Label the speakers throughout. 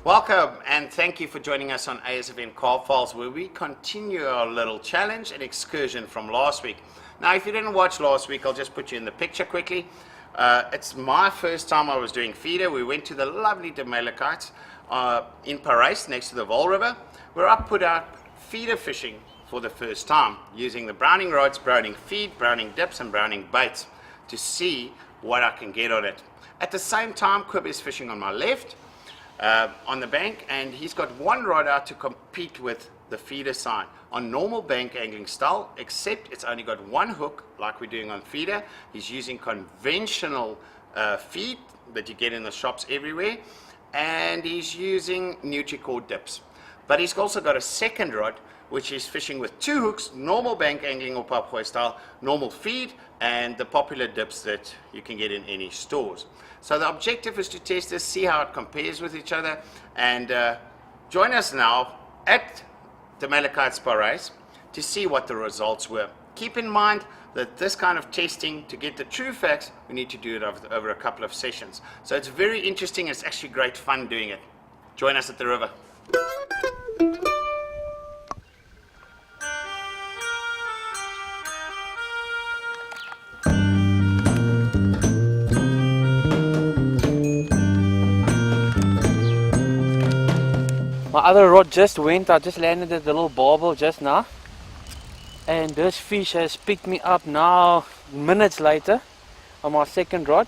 Speaker 1: Welcome and thank you for joining us on ASFN Carp Files, where we continue our little challenge and excursion from last week. Now, if you didn't watch last week, I'll just put you in the picture quickly. It's my first time I was doing feeder. We went to the lovely de Melikites in Parijs, next to the Vol River, where I put out feeder fishing for the first time, using the browning rods, browning feed, browning dips and browning baits to see what I can get on it. At the same time, Quib is fishing on my left on the bank, and he's got one rod out to compete with the feeder side on normal bank angling style, except it's only got one hook like we're doing on feeder. He's using conventional feed that you get in the shops everywhere, and he's using Nutri-Core dips. But he's also got a second rod which is fishing with two hooks, normal bank angling or papgooi style, normal feed, and the popular dips that you can get in any stores. So the objective is to test this, see how it compares with each other, and join us now at the Melikites Parijs to see what the results were. Keep in mind that this kind of testing, to get the true facts, we need to do it over a couple of sessions. So it's very interesting, it's actually great fun doing it. Join us at the river.
Speaker 2: My other rod just went. I just landed at the little barbel just now, and this fish has picked me up now minutes later on my second rod.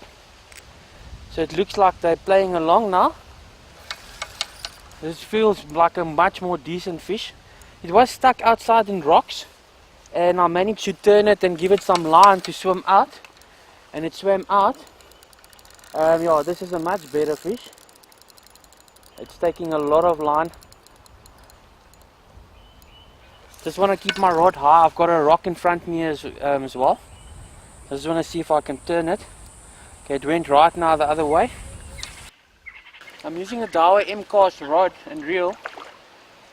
Speaker 2: So it looks like they're playing along now. This feels like a much more decent fish. It was stuck outside in rocks, and I managed to turn it and give it some line to swim out, and it swam out. Yeah, this is a much better fish. It's taking a lot of line. Just want to keep my rod high. I've got a rock in front of me as well. I just want to see if I can turn it. Okay, it went right now the other way. I'm using a Daiwa M-cast rod and reel,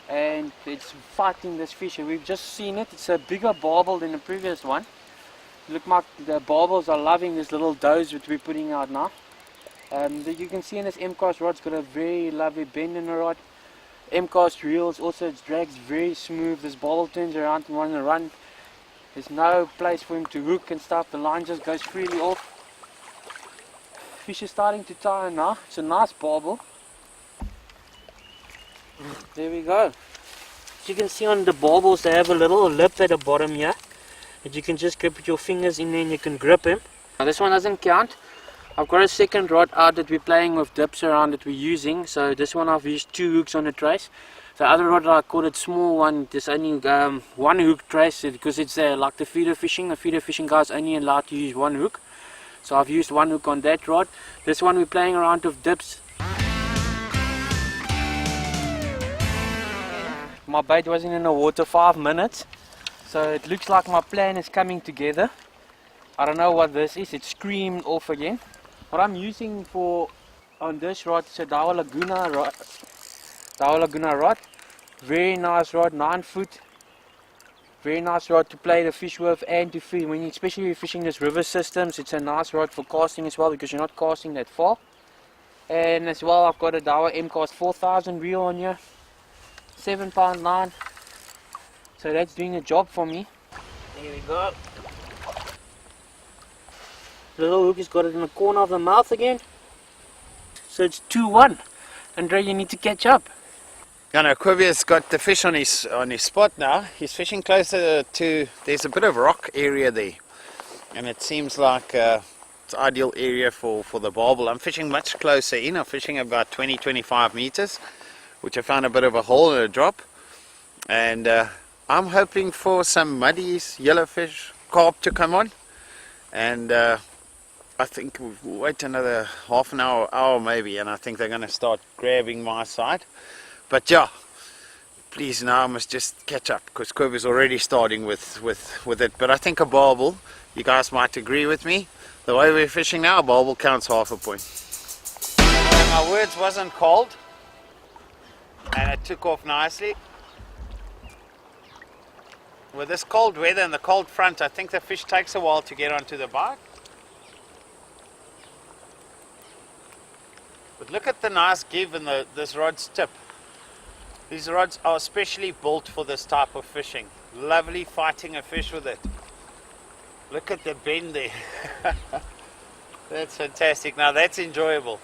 Speaker 2: and it's fighting this fish. We've just seen it. It's a bigger barbel than the previous one. Look, like the barbels are loving this little dose which we're putting out now. You can see in this M-cast rod's got a very lovely bend in the rod. M-cast reels also, it drags very smooth. This barbel turns around and wants to run. There's no place for him to hook and stuff. The line just goes freely off. Fish is starting to tire now. It's a nice barbel. There we go. As you can see on the barbels, they have a little lip at the bottom here that you can just grip with your fingers in there and you can grip him. Now this one doesn't count. I've got a second rod out that we're playing with dips around that we're using. So this one I've used two hooks on the trace. The other rod I called it small one. There's only one hook trace because it's like the feeder fishing. The feeder fishing guys only allowed to use one hook. So I've used one hook on that rod. This one we're playing around with dips. My bait wasn't in the water 5 minutes. So it looks like my plan is coming together. I don't know what this is. It screamed off again. What I'm using on this rod is a Daiwa Laguna rod. Very nice rod, 9 foot. Very nice rod to play the fish with and to feed. Especially when you're fishing this river systems, it's a nice rod for casting as well because you're not casting that far. And as well, I've got a Daiwa M-cast 4000 reel on here. 7-pound line. So that's doing a job for me. There we go. The little hook has got it in the corner of the mouth again. So it's 2-1. Andre, you need to catch up.
Speaker 1: Yeah, no, Quivier's got the fish on his spot now. He's fishing closer to, there's a bit of rock area there, and it seems like it's ideal area for the barbel. I'm fishing much closer in. I'm fishing about 20-25 meters, which I found a bit of a hole and a drop, and I'm hoping for some muddies, yellowfish, carp to come on, and I think we'll wait another half an hour maybe, and I think they're going to start grabbing my side. But yeah, please now I must just catch up because Quib is already starting with it. But I think a barbel, you guys might agree with me, the way we're fishing now, a barbel counts half a point. My words wasn't cold, and it took off nicely. With this cold weather and the cold front, I think the fish takes a while to get onto the bite. But look at the nice give in this rod's tip. These rods are especially built for this type of fishing. Lovely fighting a fish with it. Look at the bend there. That's fantastic. Now that's enjoyable.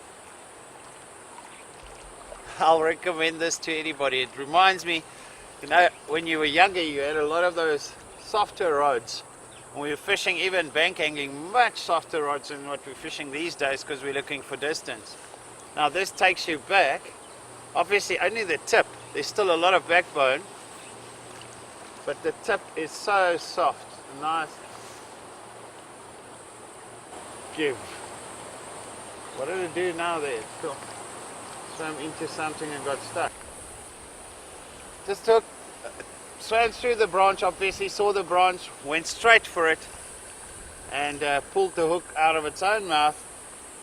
Speaker 1: I'll recommend this to anybody. It reminds me, you know, when you were younger, you had a lot of those softer rods. When we were fishing, even bank angling, much softer rods than what we're fishing these days because we're looking for distance. Now this takes you back. Obviously only the tip. There's still a lot of backbone. But the tip is so soft. Nice. Give. What did it do now there? Cool. Swam into something and got stuck. Just took, swam through the branch, obviously saw the branch, went straight for it and pulled the hook out of its own mouth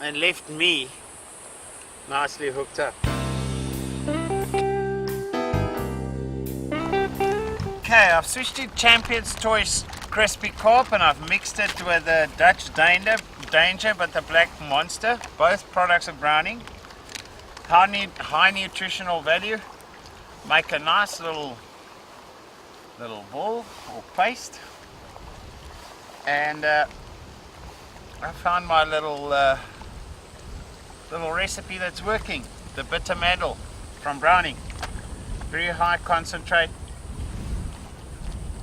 Speaker 1: and left me nicely hooked up. Okay, I've switched to Champion's Choice Crispy Carp and I've mixed it with the Dutch Danger but the Black Monster. Both products of browning. High nutritional value. Make a nice little ball or paste. And I found my little recipe that's working. The bitter mandel from browning. Very high concentrate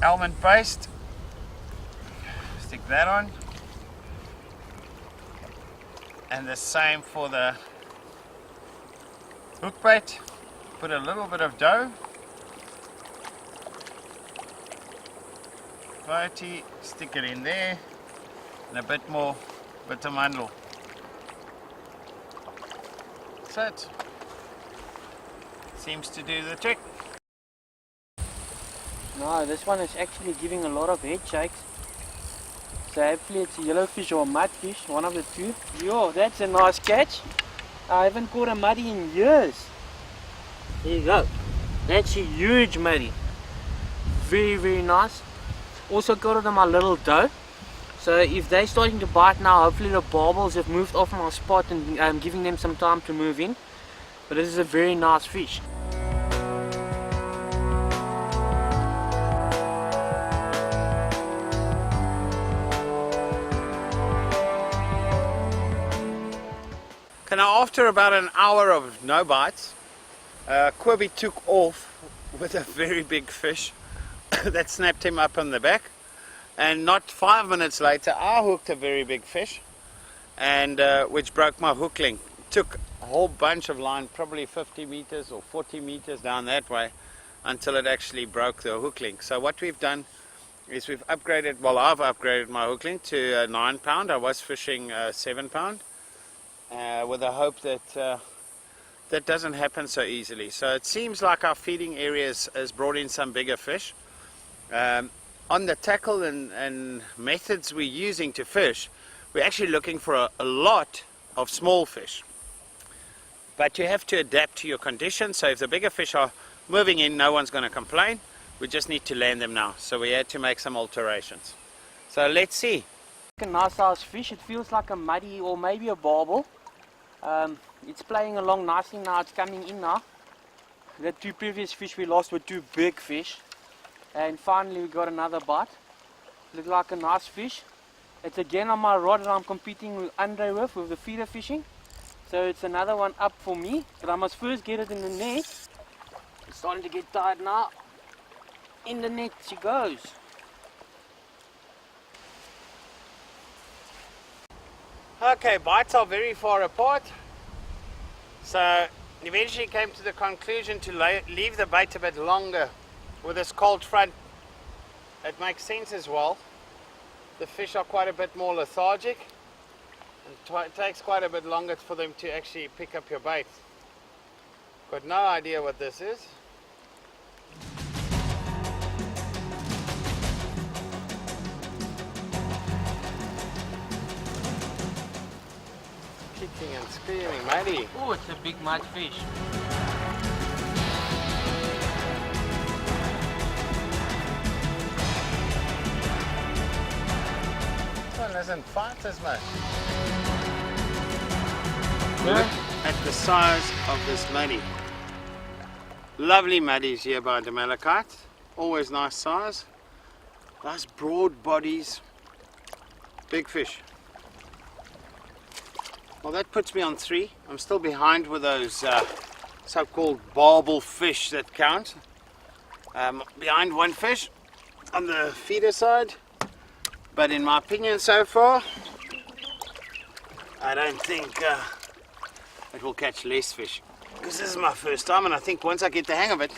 Speaker 1: almond paste. Stick that on. And the same for the hook bait. Put a little bit of dough. Floaty, stick it in there. And a bit more bitter mandel. That's it. Seems to do the trick.
Speaker 2: No, this one is actually giving a lot of head shakes. So hopefully it's a yellowfish or a mudfish, one of the two. Yo, that's a nice catch. I haven't caught a muddy in years. There you go. That's a huge muddy. Very, very nice. Also caught it on my little doe. So if they're starting to bite now, hopefully the barbels have moved off my spot and I'm giving them some time to move in. But this is a very nice fish.
Speaker 1: Now after about an hour of no bites, Kirby took off with a very big fish that snapped him up on the back, and not 5 minutes later I hooked a very big fish, and which broke my hook link. Took a whole bunch of line, probably 50 meters or 40 meters down that way, until it actually broke the hook link. So what we've done is we've upgraded, well I've upgraded my hook link to a 9 pound. I was fishing 7 pound. With the hope that that doesn't happen so easily. So it seems like our feeding areas has brought in some bigger fish. On the tackle and methods we're using to fish, we're actually looking for a lot of small fish. But you have to adapt to your conditions. So if the bigger fish are moving in, no one's going to complain. We just need to land them now. So we had to make some alterations. So let's see.
Speaker 2: A nice size fish. It feels like a muddy or maybe a barbel. It's playing along nicely now. It's coming in now. The two previous fish we lost were two big fish, and finally we got another bite. Looked like a nice fish. It's again on my rod that I'm competing with Andre with the feeder fishing. So it's another one up for me, but I must first get it in the net. It's starting to get tired now. In the net she goes.
Speaker 1: Okay, bites are very far apart, so eventually came to the conclusion to leave the bait a bit longer with this cold front. It makes sense as well. The fish are quite a bit more lethargic and it takes quite a bit longer for them to actually pick up your bait. Got no idea what this is. Kicking and screaming, matey.
Speaker 2: Oh, it's a big mudfish.
Speaker 1: This one doesn't fight as much.
Speaker 2: No?
Speaker 1: at the size of this muddy. Lovely muddies here by the Malachite. Always nice size. Nice broad bodies. Big fish. Well, that puts me on 3. I'm still behind with those so-called barbel fish that count. Behind 1 fish on the feeder side. But in my opinion so far, I don't think it will catch less fish. Because this is my first time, and I think once I get the hang of it,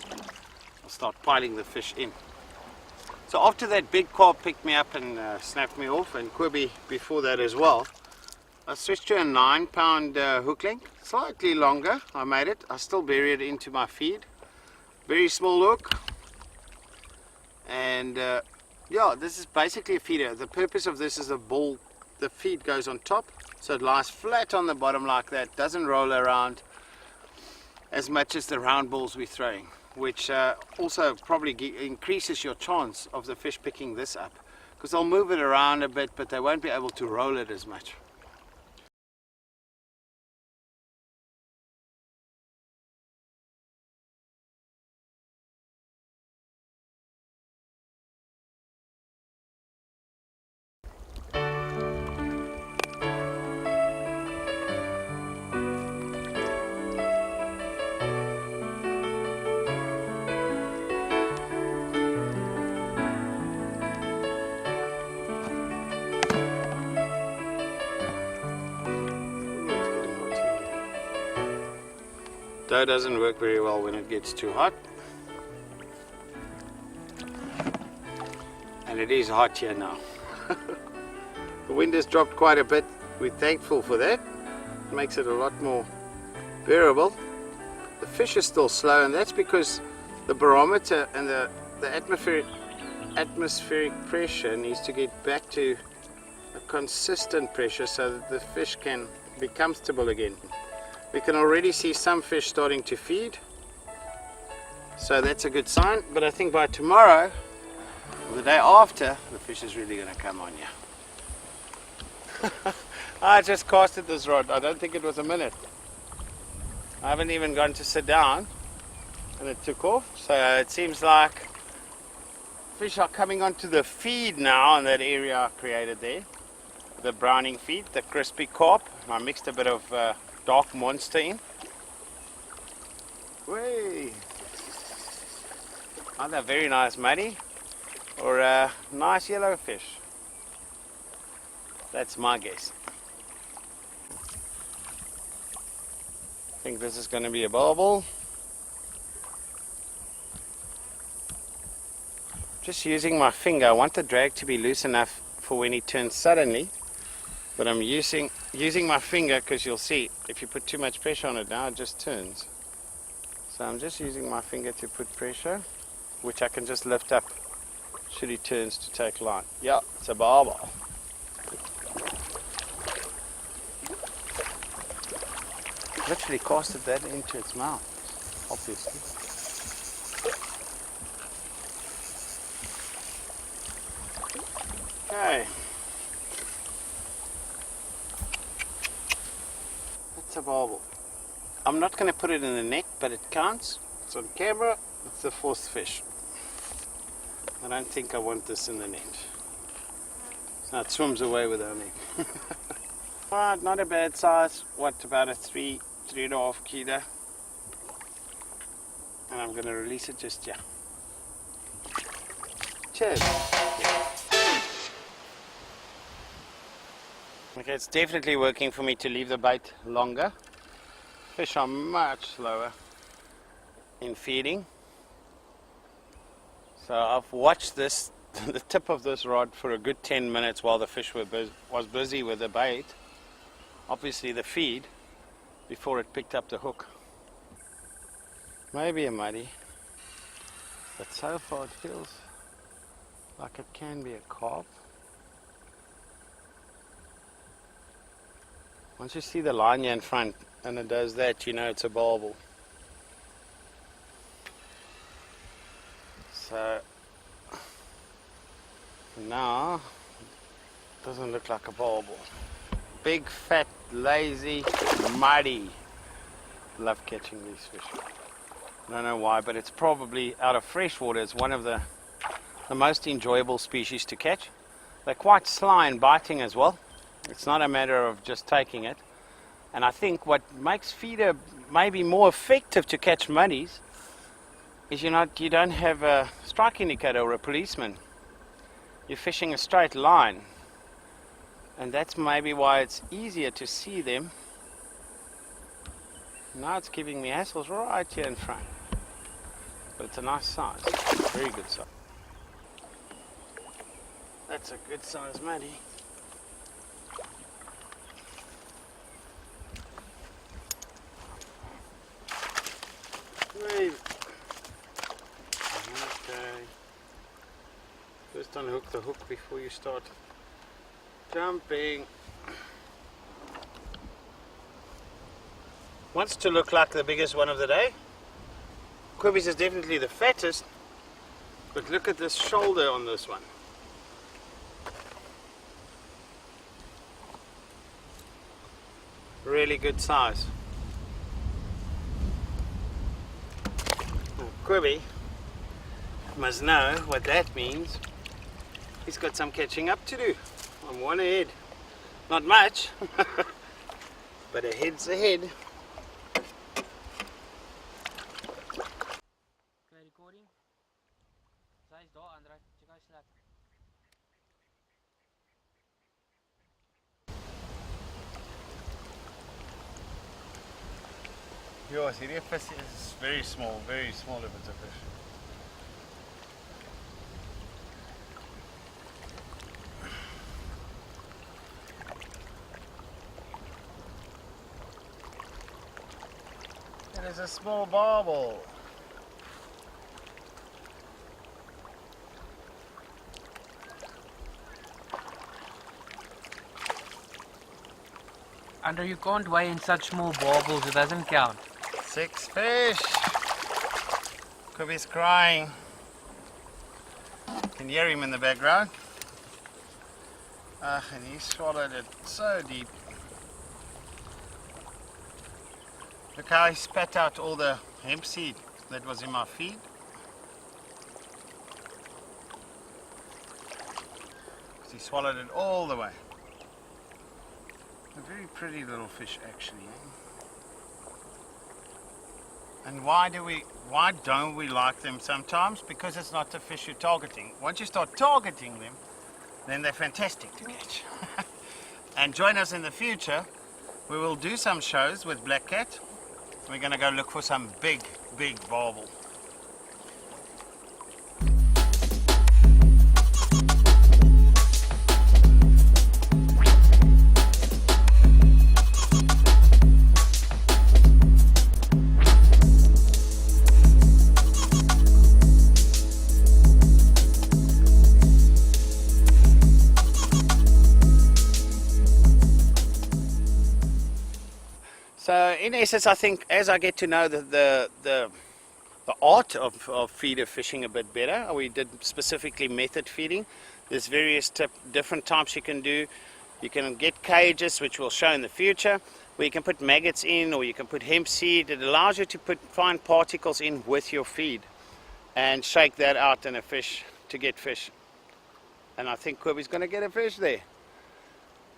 Speaker 1: I'll start piling the fish in. So after that big carp picked me up and snapped me off, and Kirby before that as well, I switched to a 9-pound hook length, slightly longer. I made it. I still bury it into my feed. Very small hook. And yeah, this is basically a feeder. The purpose of this is the feed goes on top, so it lies flat on the bottom like that, doesn't roll around as much as the round balls we're throwing, which also probably increases your chance of the fish picking this up, because they'll move it around a bit, but they won't be able to roll it as much. Dough doesn't work very well when it gets too hot. And it is hot here now. The wind has dropped quite a bit. We're thankful for that. It makes it a lot more bearable. The fish is still slow, and that's because the barometer and the atmospheric pressure needs to get back to a consistent pressure so that the fish can be comfortable again. We can already see some fish starting to feed, so that's a good sign. But I think by tomorrow, or the day after, the fish is really going to come on you. I just casted this rod. I don't think it was a minute. I haven't even gone to sit down, and it took off. So it seems like fish are coming onto the feed now in that area I created there. The browning feed, the crispy carp. I mixed a bit of dark monster in. Way. Either very nice muddy or a nice yellow fish. That's my guess. I think this is going to be a barbel. Just using my finger. I want the drag to be loose enough for when he turns suddenly. But I'm using my finger, because you'll see if you put too much pressure on it now, it just turns. So I'm just using my finger to put pressure, which I can just lift up should he turns to take line. Yeah, it's a barbel. Literally casted that into its mouth, obviously. Okay. It's a barbel. I'm not going to put it in the net, but it counts. It's on camera. It's the 4th fish. I don't think I want this in the net. So it swims away with our net. Alright, not a bad size. What, about a 3.5 kilo. And I'm going to release it just here. Cheers. Okay, it's definitely working for me to leave the bait longer. Fish are much slower in feeding. So I've watched this, the tip of this rod, for a good 10 minutes while the fish was busy with the bait. Obviously the feed, before it picked up the hook. Maybe a muddy, but so far it feels like it can be a carp. Once you see the line here in front and it does that, you know it's a barbel. So now it doesn't look like a barbel. Big, fat, lazy, muddy. Love catching these fish. I don't know why, but it's probably out of freshwater. It's one of the most enjoyable species to catch. They're quite sly and biting as well. It's not a matter of just taking it. And I think what makes feeder maybe more effective to catch muddies is you don't have a strike indicator or a policeman. You're fishing a straight line. And that's maybe why it's easier to see them. Now it's giving me hassles right here in front. But it's a nice size. Very good size. That's a good size muddy. Maybe. Okay. First unhook the hook before you start jumping. Wants to look like the biggest one of the day. Quibbies is definitely the fattest, but look at this shoulder on this one. Really good size. Quibby must know what that means. He's got some catching up to do. I'm one ahead. Not much, but ahead's ahead.
Speaker 2: Recording. Sy's daar, Andre. Check hy slap.
Speaker 1: Yours, hierdie vis is very small if it's a fish. It is a small barbel.
Speaker 2: Andre, you can't weigh in such small baubles, it doesn't count.
Speaker 1: 6 fish. Quibby's crying. You can hear him in the background. And he swallowed it so deep. Look how he spat out all the hemp seed that was in my feed. He swallowed it all the way. A very pretty little fish actually. And why don't we like them sometimes? Because it's not the fish you're targeting. Once you start targeting them, then they're fantastic to catch. And join us in the future. We will do some shows with Black Cat. We're going to go look for some big barbel. So in essence, I think as I get to know the art of feeder fishing a bit better, we did specifically method feeding. There's various different types you can do. You can get cages, which we'll show in the future, where you can put maggots in, or you can put hemp seed. It allows you to put fine particles in with your feed and shake that out in a fish to get fish. And I think Quibby's going to get a fish there.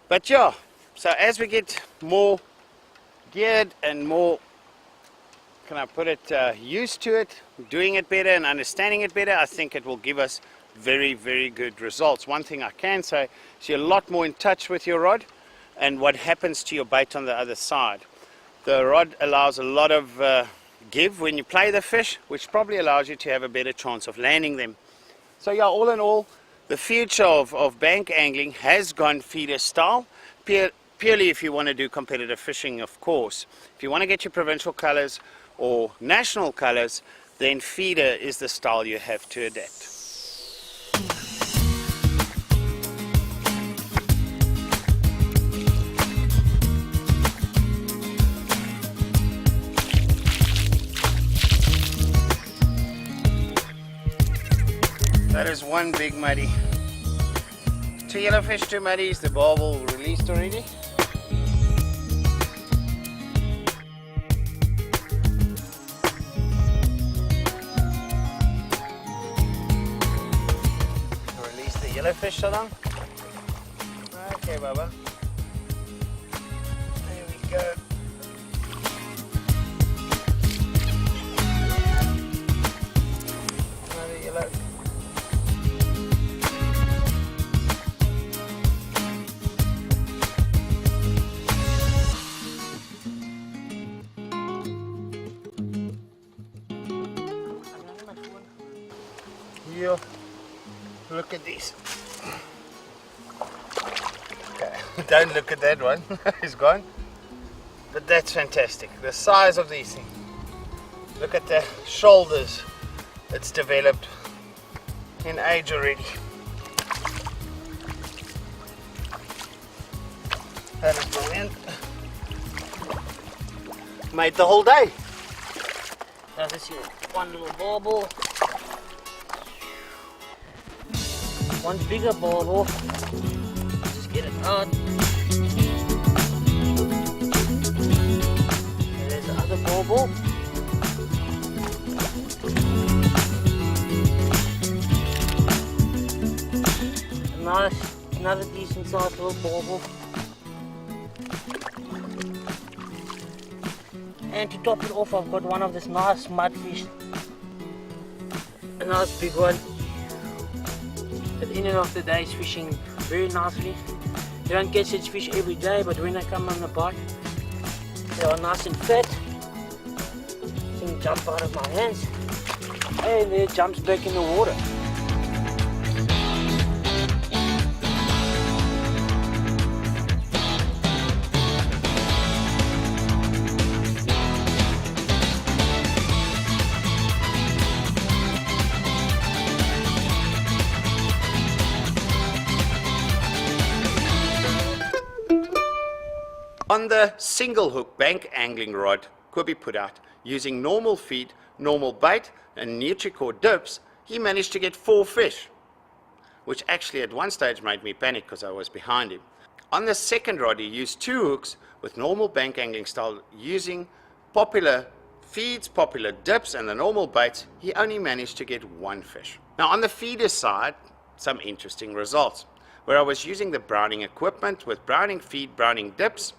Speaker 1: But yeah, so as we get more geared and more, can I put it, used to it, doing it better and understanding it better, I think it will give us very good results. One thing I can say is you're a lot more in touch with your rod and what happens to your bait on the other side. The rod allows a lot of give when you play the fish, which probably allows you to have a better chance of landing them. So yeah, all in all, the future of bank angling has gone feeder style, purely if you want to do competitive fishing, of course. If you want to get your provincial colors or national colors, then feeder is the style you have to adapt. That is one big muddy. 2 yellowfish, 2 muddies, the barbel released already. yellowfish, Saddam? Okay, Baba. There we go. Another yellow. Here, look at these. Okay. Don't look at that one, he's gone. But that's fantastic. The size of these things. Look at the shoulders. It's developed in age already. That is brilliant. Made the whole day.
Speaker 2: Now this here, one little bauble. One bigger bauble. Just get it out. And there's the other bauble. Another decent sized little bauble. And to top it off, I've got one of this nice mudfish. A nice big one. At the end of the day, it's fishing very nicely. You don't catch such fish every day, but when they come on the bite, they are nice and fat. Thing jump out of my hands, and there it jumps back in the water.
Speaker 1: On the single hook bank angling rod Quibby put out, using normal feed, normal bait and Nutricore dips, he managed to get 4 fish, which actually at one stage made me panic because I was behind him. On the second rod he used 2 hooks with normal bank angling style, using popular feeds, popular dips and the normal baits. He only managed to get 1 fish. Now on the feeder side, some interesting results, where I was using the browning equipment with browning feed, browning dips,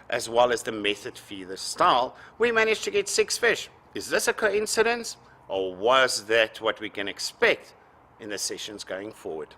Speaker 1: as well as the method feeder style, we managed to get 6 fish. Is this a coincidence, or was that what we can expect in the sessions going forward?